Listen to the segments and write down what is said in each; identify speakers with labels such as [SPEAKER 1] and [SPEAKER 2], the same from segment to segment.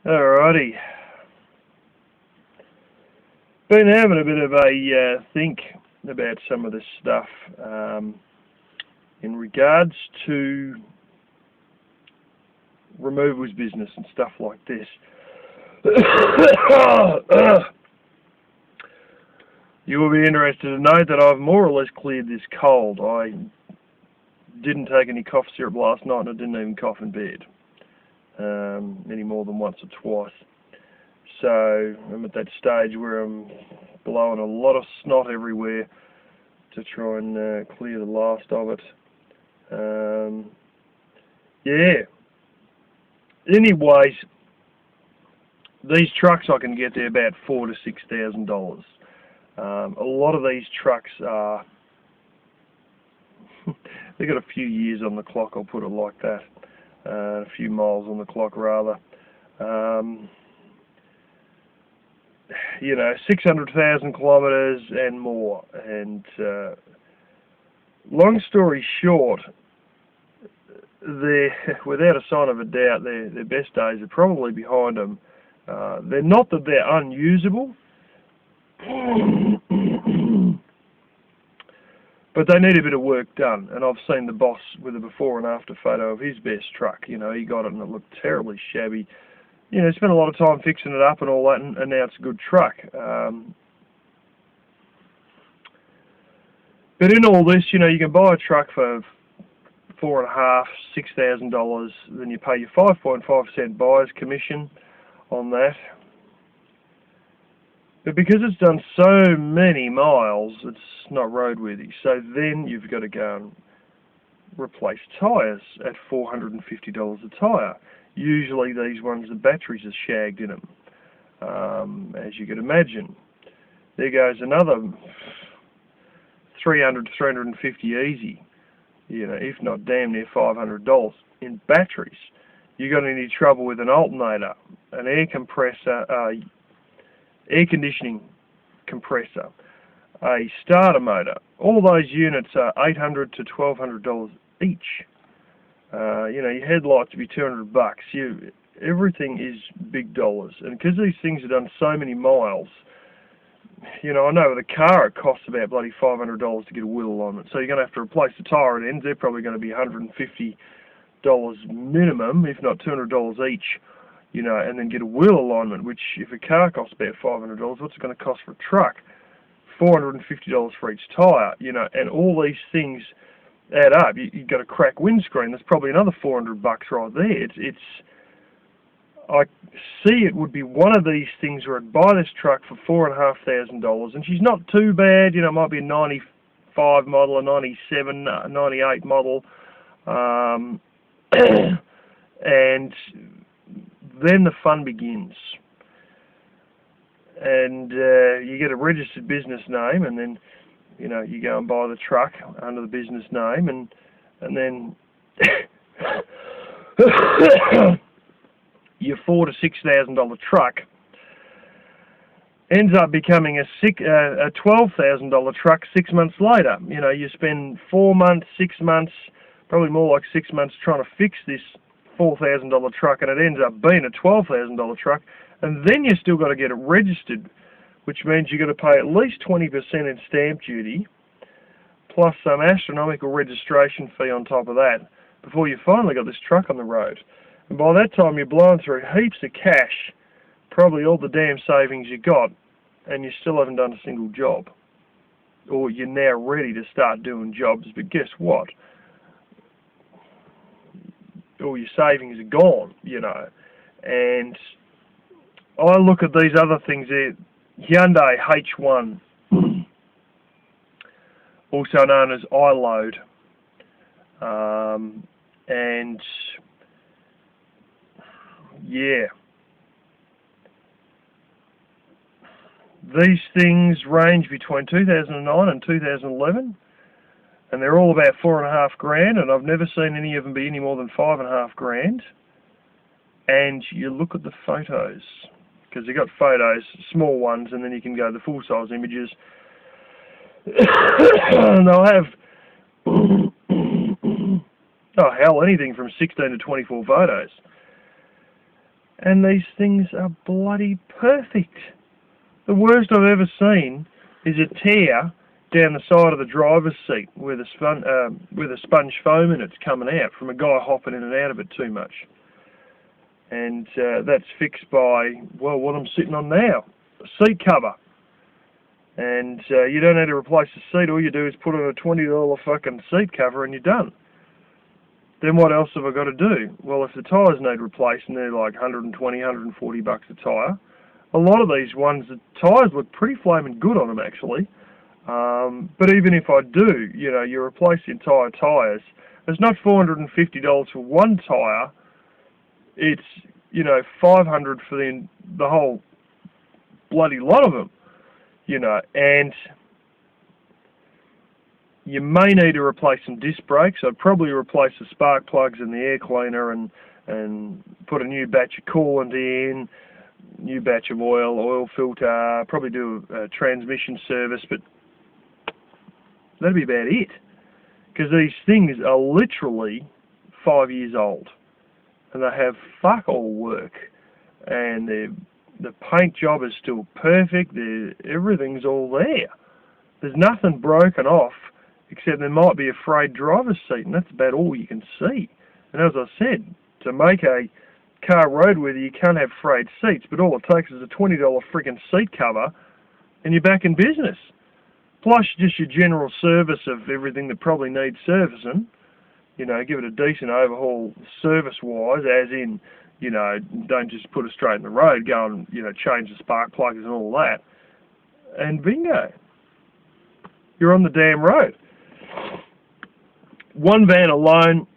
[SPEAKER 1] Alrighty. Been having a bit of a think about some of this stuff in regards to removals business and stuff like this. You will be interested to know that I've more or less cleared this cold. I didn't take any cough syrup last night and I didn't even cough in bed any more than once or twice. So I'm at that stage where I'm blowing a lot of snot everywhere to try and clear the last of it. Yeah. Anyways, these trucks I can get there about $4,000 to $6,000. A lot of these trucks are they've got a few years on the clock, I'll put it like that. A few miles on the clock rather. 600,000 kilometres and more. And long story short, they're, without a sign of a doubt, their best days are probably behind them. They're not that they're unusable, but they need a bit of work done. And I've seen the boss with a before and after photo of his best truck. He got it and it looked terribly shabby. Spent a lot of time fixing it up and all that, and now it's a good truck. But in all this, you can buy a truck for $4,500, $6,000, then you pay your 5.5% buyer's commission on that. But because it's done so many miles, it's not roadworthy. So then you've got to go and replace tyres at $450 a tyre. Usually these ones, the batteries are shagged in them, as you could imagine. There goes another $300 to $350 easy, if not damn near $500 in batteries. You got any trouble with an alternator, an air compressor, air conditioning compressor, a starter motor, all those units are $800 to $1,200 each. Your headlights would be $200. Everything is big dollars, and because these things have done so many miles, I know with a car it costs about bloody $500 to get a wheel alignment. So you're going to have to replace the tyre at ends. They're probably going to be $150 minimum, if not $200 each. And then get a wheel alignment, which if a car costs about $500, what's it going to cost for a truck? $450 for each tyre. And all these things add up. You've got a cracked windscreen. That's probably another $400 right there. I see it would be one of these things where I'd buy this truck for $4,500, and she's not too bad. It might be a 95 model, a 97, 98 model, and then the fun begins. And you get a registered business name, and then you go and buy the truck under the business name, and then your $4,000 to $6,000 truck ends up becoming a $12,000 truck 6 months later. You spend 4 months, 6 months, probably more like 6 months trying to fix this $4,000 truck, and it ends up being a $12,000 truck, and then you still got to get it registered, which means you've got to pay at least 20% in stamp duty, plus some astronomical registration fee on top of that, before you finally got this truck on the road. And by that time you're blowing through heaps of cash, probably all the damn savings you got, and you still haven't done a single job. Or you're now ready to start doing jobs, but guess what? All your savings are gone, And I look at these other things there. Hyundai H1, also known as iLoad, and yeah, these things range between 2009 and 2011, and they're all about $4,500, and I've never seen any of them be any more than $5,500. And you look at the photos, because they've got photos, small ones, and then you can go to the full-size images. And they'll have, anything from 16 to 24 photos. and these things are bloody perfect. The worst I've ever seen is a tear down the side of the driver's seat where the sponge foam in it's coming out from a guy hopping in and out of it too much. And that's fixed by, well, what I'm sitting on now, a seat cover. And you don't need to replace the seat. All you do is put on a $20 fucking seat cover and you're done. Then what else have I got to do? Well, if the tyres need replacing, they're like 120, 140 bucks a tyre. A lot of these ones, the tyres look pretty flaming good on them actually. But even if I do, you know, you replace the entire tyres, it's not $450 for one tyre. It's, you know, $500 for the whole bloody lot of them, you know. And you may need to replace some disc brakes. I'd probably replace the spark plugs and the air cleaner and put a new batch of coolant in, new batch of oil filter, probably do a transmission service, but that'd be about it. Because these things are literally 5 years old. And they have fuck all work. And the paint job is still perfect. Everything's all there. There's nothing broken off, except there might be a frayed driver's seat, and that's about all you can see. And as I said, to make a car roadworthy, you can't have frayed seats, but all it takes is a $20 freaking seat cover, and you're back in business. Plus just your general service of everything that probably needs servicing. You know, give it a decent overhaul service-wise, as in, you know, don't just put it straight in the road, go and, you know, change the spark plugs and all that. And bingo. You're on the damn road. One van alone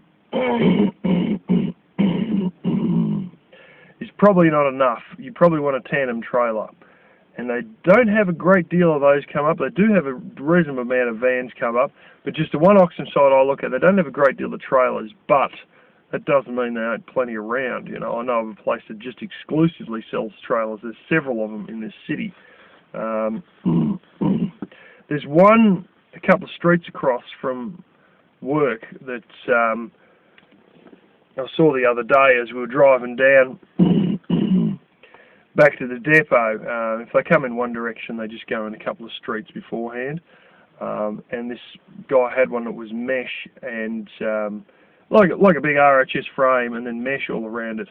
[SPEAKER 1] is probably not enough. You probably want a tandem trailer. And they don't have a great deal of those come up. They do have a reasonable amount of vans come up, but just the one auction site I look at, they don't have a great deal of trailers, but that doesn't mean there aren't plenty around. You know, I know of a place that just exclusively sells trailers. There's several of them in this city. There's one a couple of streets across from work that I saw the other day as we were driving down back to the depot. If they come in one direction, they just go in a couple of streets beforehand. And this guy had one that was mesh and like a big RHS frame and then mesh all around it.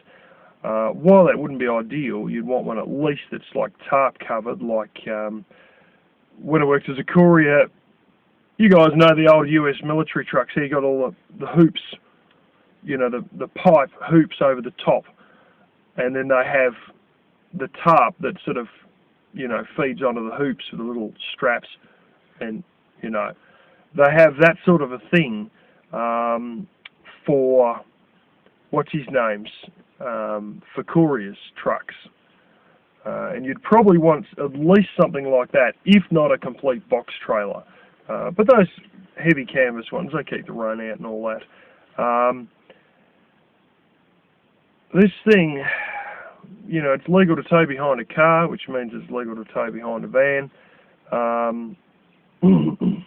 [SPEAKER 1] While that wouldn't be ideal, you'd want one at least that's like tarp covered, like when I worked as a courier. You guys know the old US military trucks. Here you got all the hoops, you know, the pipe hoops over the top, and then they have the tarp that sort of, you know, feeds onto the hoops with the little straps, and, you know, they have that sort of a thing for, what's his names, for couriers trucks. And you'd probably want at least something like that, if not a complete box trailer. But those heavy canvas ones, they keep the rain out and all that. This thing, you know, it's legal to tow behind a car, which means it's legal to tow behind a van.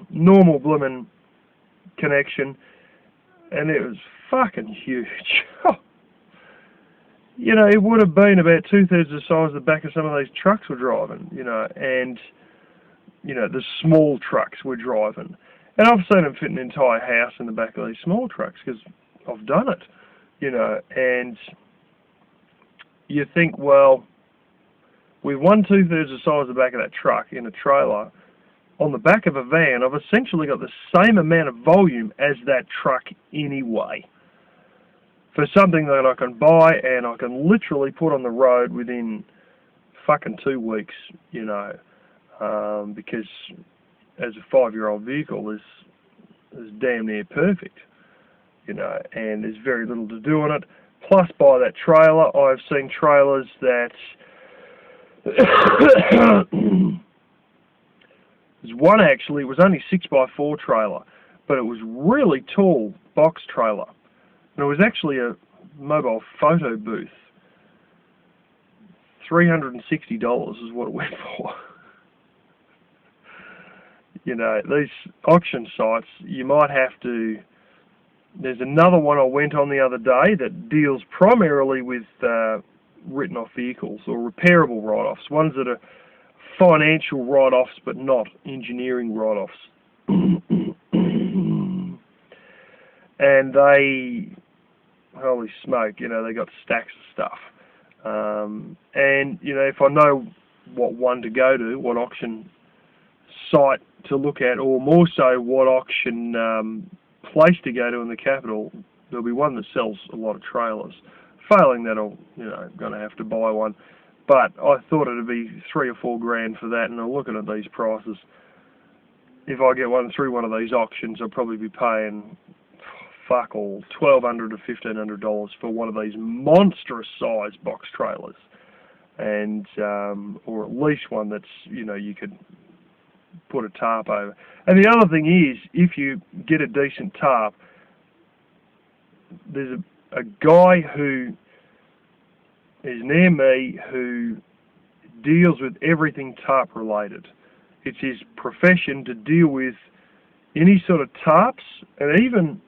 [SPEAKER 1] Normal blooming connection, and it was fucking huge. You know, it would have been about 2/3 the size of the back of some of these trucks we're driving, you know, and, you know, the small trucks we're driving. And I've seen them fit an entire house in the back of these small trucks, because I've done it, you know, and you think, well, with 1/2 the size of the back of that truck in a trailer, on the back of a van, I've essentially got the same amount of volume as that truck anyway. For something that I can buy and I can literally put on the road within fucking 2 weeks, you know, because as a 5-year-old vehicle is damn near perfect, you know, and there's very little to do on it. Plus, by that trailer, I've seen trailers that there's one actually, it was only 6x4 trailer, but it was really tall box trailer. And it was actually a mobile photo booth. $360 is what it went for. You know, these auction sites, you might have to... There's another one I went on the other day that deals primarily with written off vehicles, or repairable write-offs, ones that are financial write-offs but not engineering write-offs. And they, holy smoke, you know, they got stacks of stuff. And, you know, if I know what one to go to, what auction site to look at, or more so what auction place to go to in the capital, there'll be one that sells a lot of trailers. Failing that, I'll, you know, going to have to buy one. But I thought it'd be $3 or $4 grand for that, and I'm looking at these prices. If I get one through one of these auctions, I'll probably be paying fuck all $1,200 to $1,500 for one of these monstrous size box trailers, and or at least one that's, you know, you could put a tarp over. And the other thing is, if you get a decent tarp, there's a guy who is near me who deals with everything tarp related. It's his profession to deal with any sort of tarps, and even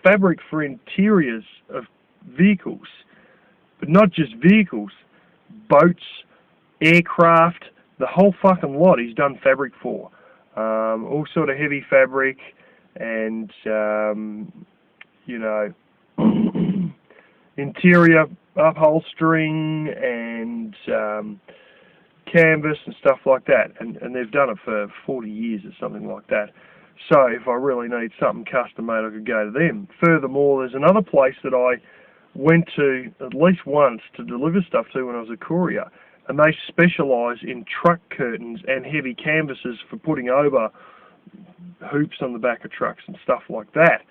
[SPEAKER 1] fabric for interiors of vehicles, but not just vehicles, boats, aircraft, the whole fucking lot he's done fabric for. All sort of heavy fabric, and you know, interior upholstering and canvas and stuff like that, and they've done it for 40 years or something like that. So if I really need something custom made, I could go to them. Furthermore, there's another place that I went to at least once to deliver stuff to when I was a courier, and they specialise in truck curtains and heavy canvases for putting over hoops on the back of trucks and stuff like that.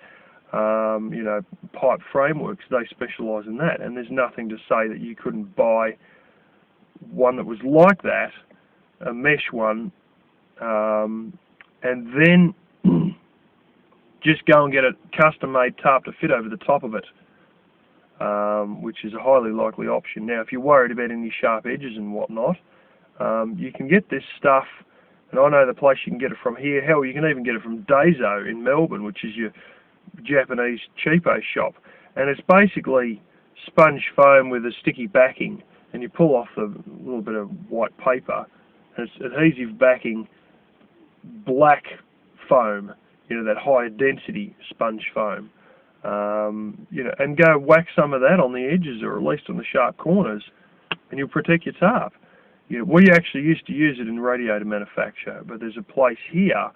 [SPEAKER 1] You know, pipe frameworks, they specialise in that, and there's nothing to say that you couldn't buy one that was like that, a mesh one, and then just go and get a custom-made tarp to fit over the top of it, which is a highly likely option. Now, if you're worried about any sharp edges and whatnot, you can get this stuff, and I know the place you can get it from here. Hell, you can even get it from Daiso in Melbourne, which is your Japanese cheapo shop, and it's basically sponge foam with a sticky backing, and you pull off the little bit of white paper, and it's adhesive backing, black foam, you know, that higher density sponge foam, you know, and go whack some of that on the edges, or at least on the sharp corners, and you'll protect your tarp. You know, we actually used to use it in radiator manufacture, but there's a place here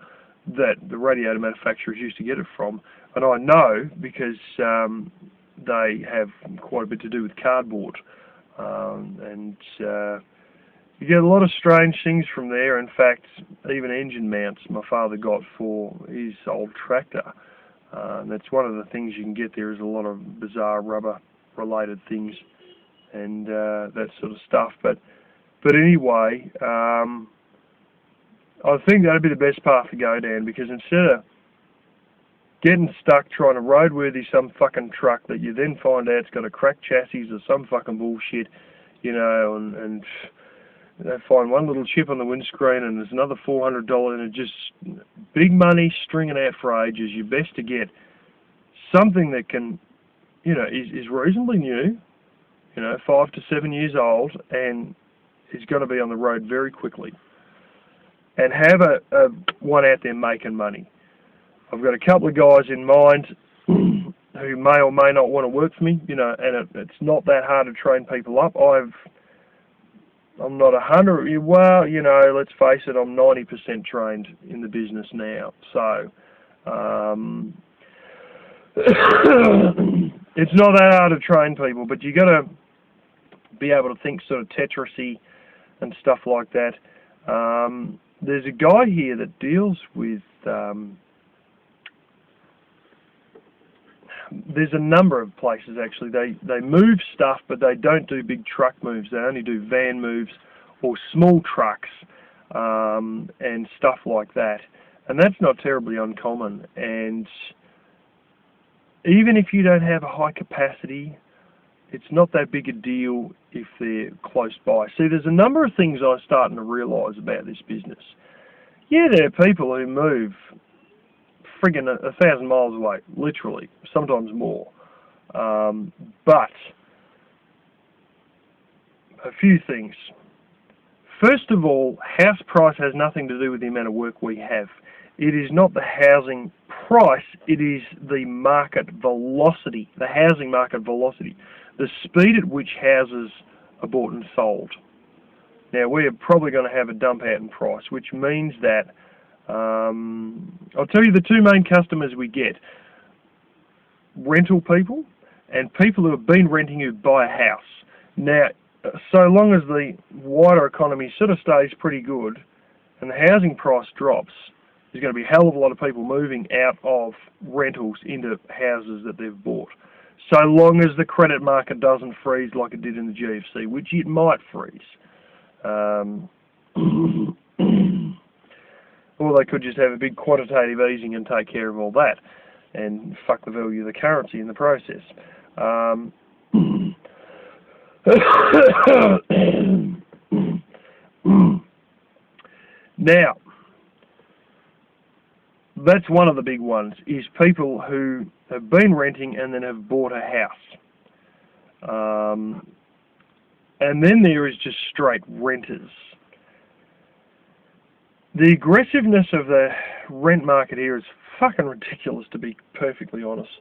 [SPEAKER 1] that the radiator manufacturers used to get it from, and I know because they have quite a bit to do with cardboard, and you get a lot of strange things from there. In fact, even engine mounts my father got for his old tractor. That's one of the things you can get there, is a lot of bizarre rubber related things and that sort of stuff. But anyway, I think that'd be the best path to go down, because instead of getting stuck trying to roadworthy some fucking truck that you then find out it's got a cracked chassis or some fucking bullshit, you know, and they find one little chip on the windscreen and there's another $400, and it just big money stringing out for ages. You're best to get something that can, you know, is reasonably new, you know, 5 to 7 years old, and is going to be on the road very quickly, and have a one out there making money. I've got a couple of guys in mind who may or may not want to work for me, you know, and it's not that hard to train people up. I'm not 100, well, you know, let's face it, I'm 90% trained in the business now, so it's not that hard to train people, but you got to be able to think sort of Tetris-y and stuff like that. There's a guy here that deals with, there's a number of places actually. They move stuff, but they don't do big truck moves. They only do van moves or small trucks and stuff like that. And that's not terribly uncommon. And even if you don't have a high capacity, it's not that big a deal if they're close by. See, there's a number of things I'm starting to realise about this business. Yeah, there are people who move friggin' 1,000 miles away, literally, sometimes more. But a few things. First of all, house price has nothing to do with the amount of work we have. It is not the housing price, it is the market velocity, the housing market velocity, the speed at which houses are bought and sold. Now, we are probably going to have a dump out in price, which means that, I'll tell you the two main customers we get: rental people and people who have been renting who buy a house. Now, so long as the wider economy sort of stays pretty good and the housing price drops, there's going to be a hell of a lot of people moving out of rentals into houses that they've bought. So long as the credit market doesn't freeze like it did in the GFC, which it might freeze. Or they could just have a big quantitative easing and take care of all that and fuck the value of the currency in the process. Now, that's one of the big ones, is people who have been renting and then have bought a house. And then there is just straight renters. The aggressiveness of the rent market here is fucking ridiculous, to be perfectly honest.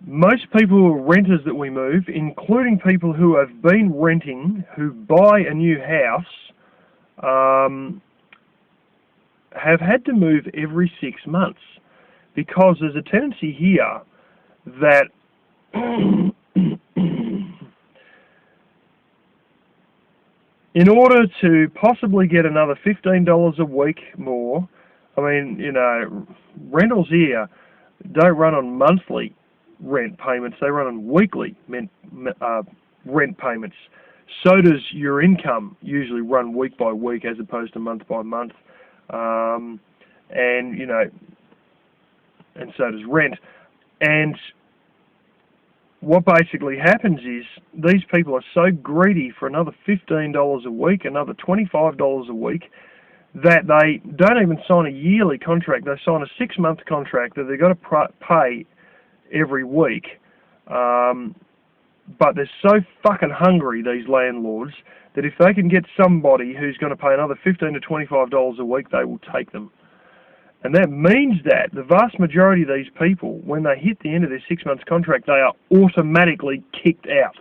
[SPEAKER 1] Most people who are renters that we move, including people who have been renting, who buy a new house, have had to move every 6 months, because there's a tendency here that in order to possibly get another $15 a week more, I mean, you know, rentals here don't run on monthly rent payments, they run on weekly rent payments. So does your income usually run week by week as opposed to month by month. And, you know, and so does rent. And what basically happens is these people are so greedy for another $15 a week, another $25 a week, that they don't even sign a yearly contract. They sign a 6-month contract that they've got to pay every week. But they're so fucking hungry, these landlords, that if they can get somebody who's going to pay another $15 to $25 a week, they will take them. And that means that the vast majority of these people, when they hit the end of their 6 months contract, they are automatically kicked out.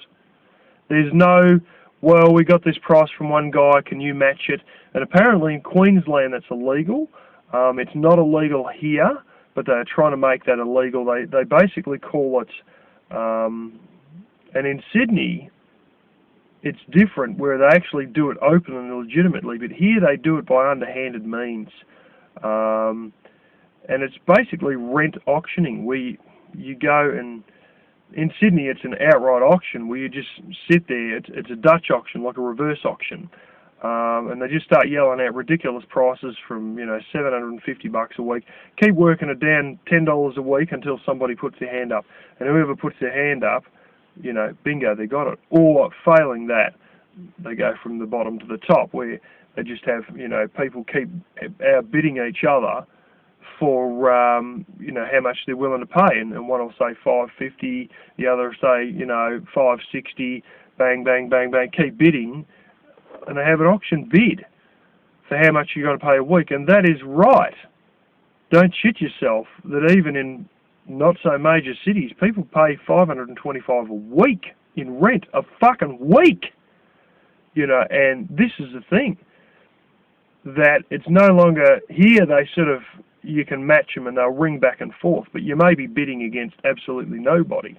[SPEAKER 1] There's no, well, we got this price from one guy, can you match it? And apparently in Queensland that's illegal. It's not illegal here, but they're trying to make that illegal. They basically call it, and in Sydney, it's different, where they actually do it openly and legitimately, but here they do it by underhanded means. And it's basically rent auctioning, where you go and, in Sydney it's an outright auction where you just sit there. It's a Dutch auction, like a reverse auction. And they just start yelling out ridiculous prices from, you know, $750 a week. Keep working it down $10 a week until somebody puts their hand up. And whoever puts their hand up, you know, bingo, they got it. Or failing that, they go from the bottom to the top, where they just have, you know, people keep outbidding each other for, you know, how much they're willing to pay. And one will say $550, the other will say, you know, $560, bang, bang, bang, bang, keep bidding. And they have an auction bid for how much you're going to pay a week. And that is right. Don't shit yourself that even in not so major cities, people pay $525 a week in rent, a fucking week. You know, and this is the thing, that it's no longer here. They sort of, you can match them and they'll ring back and forth, but you may be bidding against absolutely nobody,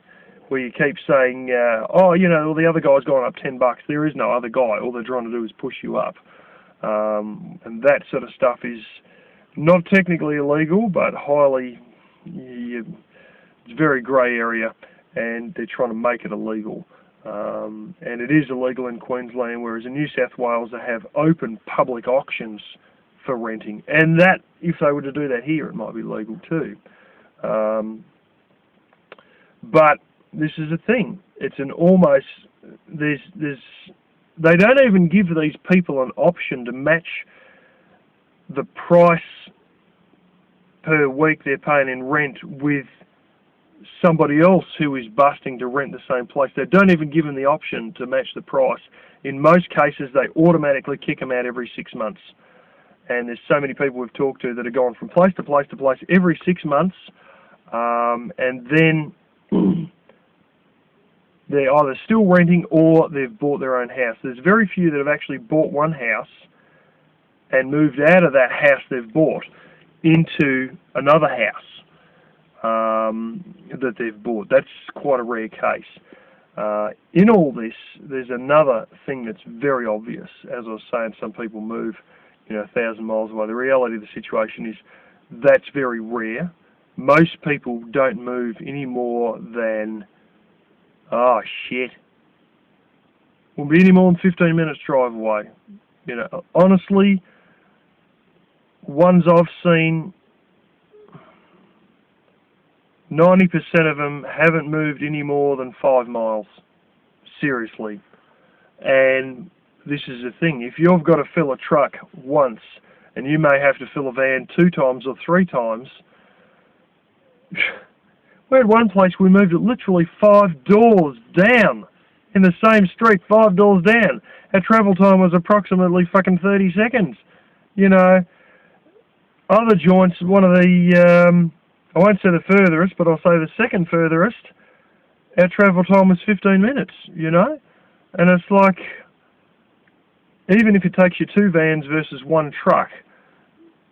[SPEAKER 1] where you keep saying, oh, you know, well, the other guy's gone up $10. There is no other guy. All they're trying to do is push you up. And that sort of stuff is not technically illegal, but highly, it's very grey area, and they're trying to make it illegal. And it is illegal in Queensland, whereas in New South Wales they have open public auctions for renting. And that, if they were to do that here, it might be legal too. But this is the thing. It's an almost, they don't even give these people an option to match the price per week they're paying in rent with somebody else who is busting to rent the same place. They don't even give them the option to match the price. In most cases, they automatically kick them out every 6 months. And there's so many people we've talked to that are going from place to place to place every 6 months, and then they're either still renting or they've bought their own house. There's very few that have actually bought one house and moved out of that house they've bought into another house that they've bought. That's quite a rare case. In all this, there's another thing that's very obvious. As I was saying, some people move 1,000 miles away. The reality of the situation is that's very rare. Most people don't move any more than, won't be any more than 15 minutes drive away. Honestly, ones I've seen, 90% of them haven't moved any more than 5 miles. Seriously. And this is the thing. If you've got to fill a truck once, and you may have to fill a van 2 times or 3 times, we had one place we moved it literally 5 doors down in the same street, 5 doors down. Our travel time was approximately fucking 30 seconds. Other joints, one of the, I won't say the furthest, but I'll say the second furthest, our travel time was 15 minutes, And it's like, even if it takes you 2 vans versus 1 truck,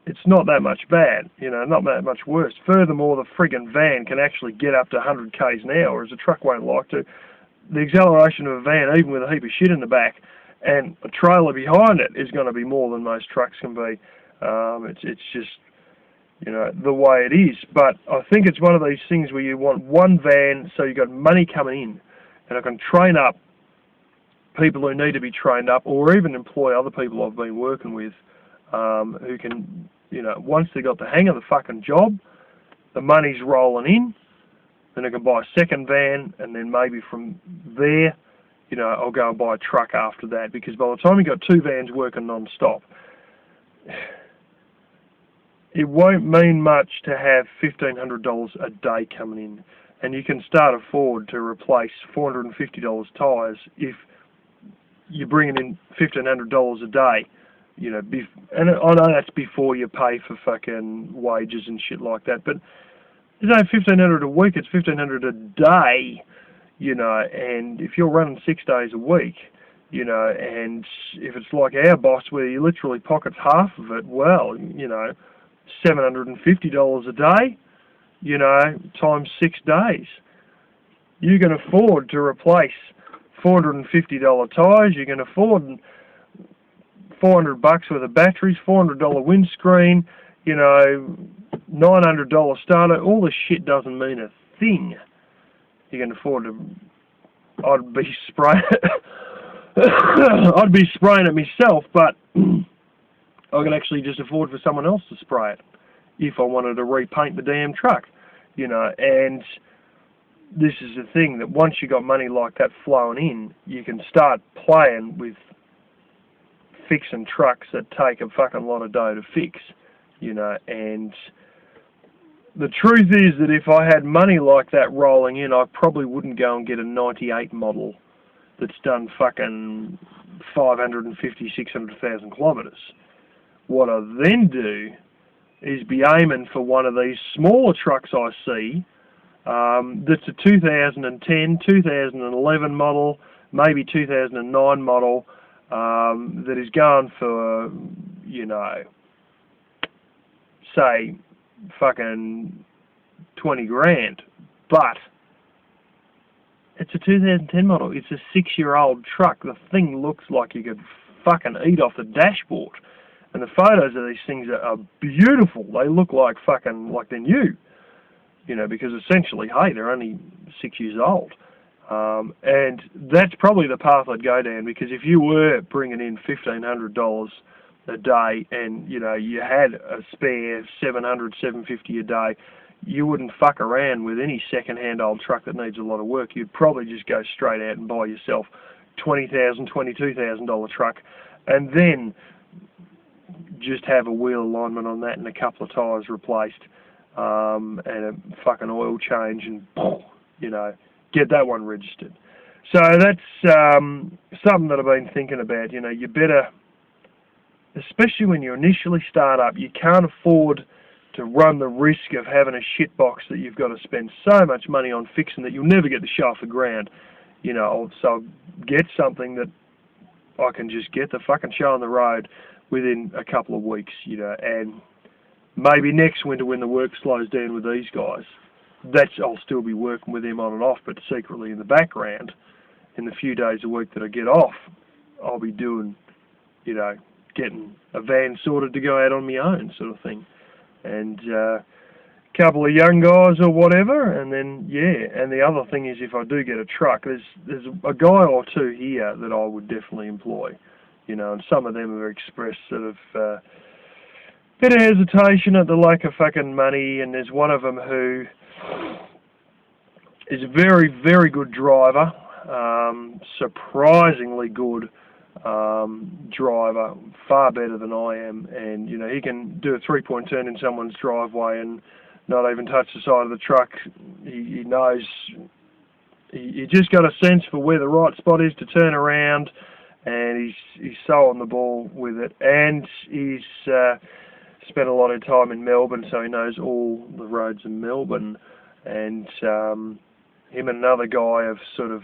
[SPEAKER 1] it's not that much bad, not that much worse. Furthermore, the friggin' van can actually get up to 100 k's an hour, whereas a truck won't like to. The acceleration of a van, even with a heap of shit in the back, and a trailer behind it, is going to be more than most trucks can be. It's just, the way it is. But I think it's one of these things where you want one van so you've got money coming in, and I can train up people who need to be trained up, or even employ other people I've been working with who can, once they got the hang of the fucking job, the money's rolling in, then I can buy a second van, and then maybe from there, I'll go and buy a truck after that, because by the time you've got 2 vans working non-stop, it won't mean much to have $1,500 a day coming in, and you can start afford to replace $450 tyres if you're bringing in $1,500 a day, and I know that's before you pay for fucking wages and shit like that, but it's only $1,500 a week, it's $1,500 a day, and if you're running 6 days a week, and if it's like our boss where you literally pockets half of it, well, $750 a day, times 6 days. You can afford to replace $450 tyres, you can afford $400 worth of batteries, $400 windscreen, $900 starter. All this shit doesn't mean a thing. You can afford to. I'd be spraying it myself, but I can actually just afford for someone else to spray it if I wanted to repaint the damn truck, and this is the thing, that once you got money like that flowing in, you can start playing with fixing trucks that take a fucking lot of dough to fix, and the truth is that if I had money like that rolling in, I probably wouldn't go and get a 98 model that's done fucking 550, 600,000 kilometres. What I then do is be aiming for one of these smaller trucks I see, that's a 2010, 2011 model, maybe 2009 model, that is going for, say, fucking 20 grand, but it's a 2010 model. It's a 6-year-old truck. The thing looks like you could fucking eat off the dashboard, and the photos of these things are beautiful. They look like fucking, like they're new, because essentially, hey, they're only 6 years old. And that's probably the path I'd go down, because if you were bringing in $1,500 a day and, you had a spare $700, $750 a day, you wouldn't fuck around with any second-hand old truck that needs a lot of work. You'd probably just go straight out and buy yourself $20,000, $22,000 truck, and then just have a wheel alignment on that and a couple of tyres replaced. and a fucking oil change, and you know, get that one registered. So that's something that I've been thinking about. You know, you better, especially when you initially start up, you can't afford to run the risk of having a shit box that you've got to spend so much money on fixing that you'll never get the show off the ground. You know, so get something that I can just get the fucking show on the road within a couple of weeks, you know, and maybe next winter when the work slows down with these guys, I'll still be working with them on and off, but secretly in the background, in the few days a week that I get off, I'll be doing, you know, getting a van sorted to go out on my own sort of thing. And a couple of young guys or whatever, and then, yeah. And the other thing is, if I do get a truck, there's a guy or two here that I would definitely employ, you know, and some of them have expressed sort of bit of hesitation at the lack of fucking money, and there's one of them who is a very, very good driver, surprisingly good driver, far better than I am, and you know, he can do a 3-point turn in someone's driveway and not even touch the side of the truck. He knows, he just got a sense for where the right spot is to turn around, and he's so on the ball with it, and he's spent a lot of time in Melbourne, so he knows all the roads in Melbourne, and him and another guy have sort of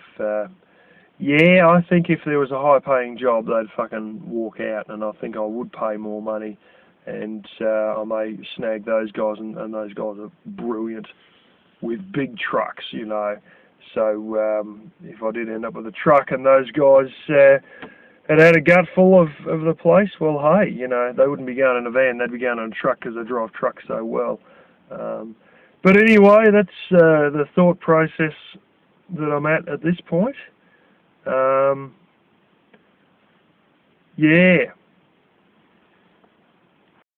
[SPEAKER 1] yeah, I think if there was a high-paying job, they'd fucking walk out, and I think I would pay more money, and I may snag those guys, and those guys are brilliant with big trucks, you know. So if I did end up with a truck and those guys had a gut full of the place, well, hey, you know, they wouldn't be going in a van, they'd be going in a truck because they drive trucks so well. But anyway, that's the thought process that I'm at this point. Yeah,